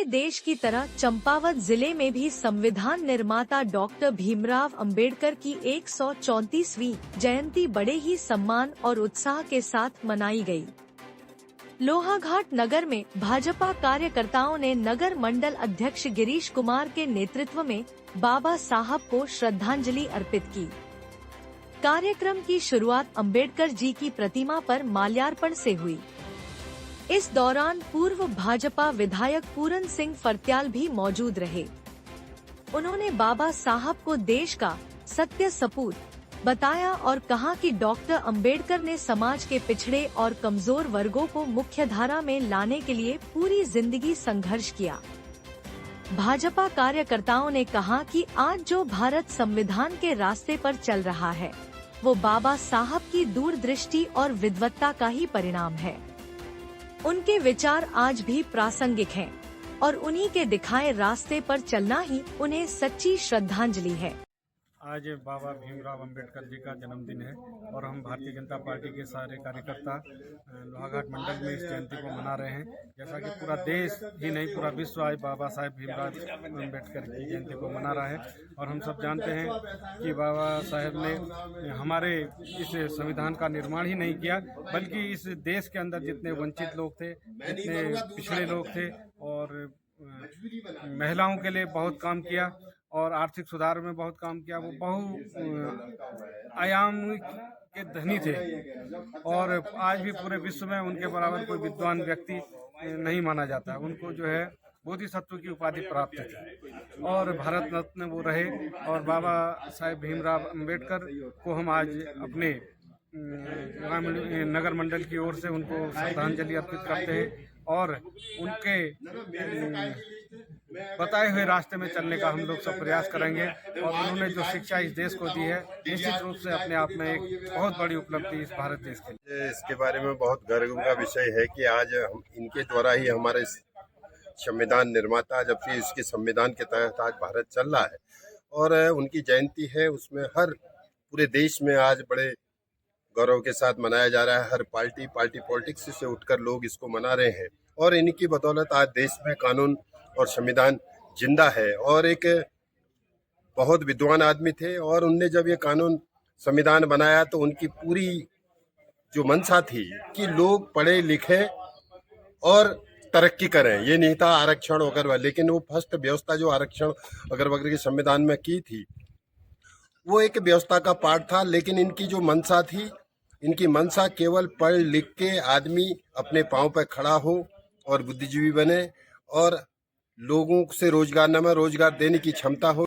देश की तरह चंपावत जिले में भी संविधान निर्माता डॉक्टर भीमराव अंबेडकर की 134वीं जयंती बड़े ही सम्मान और उत्साह के साथ मनाई गई। लोहाघाट नगर में भाजपा कार्यकर्ताओं ने नगर मंडल अध्यक्ष गिरीश कुमार के नेतृत्व में बाबा साहब को श्रद्धांजलि अर्पित की। कार्यक्रम की शुरुआत अंबेडकर जी की प्रतिमा पर माल्यार्पण से हुई। इस दौरान पूर्व भाजपा विधायक पूरन सिंह फर्त्याल भी मौजूद रहे। उन्होंने बाबा साहब को देश का सत्य सपूत बताया और कहा कि डॉक्टर अंबेडकर ने समाज के पिछड़े और कमजोर वर्गों को मुख्यधारा में लाने के लिए पूरी जिंदगी संघर्ष किया। भाजपा कार्यकर्ताओं ने कहा कि आज जो भारत संविधान के रास्ते पर चल रहा है, वो बाबा साहब की दूरदृष्टि और विद्वत्ता का ही परिणाम है। उनके विचार आज भी प्रासंगिक हैं और उन्हीं के दिखाए रास्ते पर चलना ही उन्हें सच्ची श्रद्धांजलि है। आज बाबा भीमराव अंबेडकर जी का जन्मदिन है और हम भारतीय जनता पार्टी के सारे कार्यकर्ता लोहाघाट मंडल में इस जयंती को मना रहे हैं। जैसा कि पूरा देश ही नहीं, पूरा विश्व आज बाबा साहेब भीमराव अंबेडकर की जयंती को मना रहा है। और हम सब जानते हैं कि बाबा साहेब ने हमारे इस संविधान का निर्माण ही नहीं किया, बल्कि इस देश के अंदर जितने वंचित लोग थे, जितने पिछड़े लोग थे और महिलाओं के लिए बहुत काम किया और आर्थिक सुधार में बहुत काम किया। वो आयाम के धनी थे और आज भी पूरे विश्व में उनके बराबर कोई विद्वान व्यक्ति नहीं माना जाता। उनको जो है बोधिसत्व की उपाधि प्राप्त थी और भारत रत्न वो रहे। और बाबा साहेब भीमराव अंबेडकर को हम आज अपने नगर मंडल की ओर से उनको श्रद्धांजलि अर्पित करते हैं और उनके बताए हुए रास्ते में चलने का हम लोग सब प्रयास करेंगे। और उन्होंने जो शिक्षा इस देश को दी है, निश्चित रूप से अपने आप में एक बहुत बड़ी उपलब्धि इस भारत देश के लिए। इसके बारे में बहुत गर्व का विषय है कि आज इनके द्वारा ही हमारे संविधान निर्माता, जब से इसके संविधान के तहत आज भारत चल रहा है और उनकी जयंती है, उसमें हर पूरे देश में आज बड़े गौरव के साथ मनाया जा रहा है। हर पार्टी पॉलिटिक्स से उठकर लोग इसको मना रहे हैं और इनकी बदौलत आज देश में कानून और संविधान जिंदा है। और एक बहुत विद्वान आदमी थे और उनने जब ये कानून संविधान बनाया तो उनकी पूरी जो मंशा थी कि लोग पढ़े लिखे और तरक्की करें, ये नहीं था आरक्षण वगैरह। लेकिन वो फर्स्ट व्यवस्था जो आरक्षण वगैरह के संविधान में की थी, वो एक व्यवस्था का पार्ट था। लेकिन इनकी जो मंशा थी, इनकी मंशा केवल पढ़ लिख के आदमी अपने पांव पर खड़ा हो और बुद्धिजीवी बने और लोगों से रोजगार देने की क्षमता हो।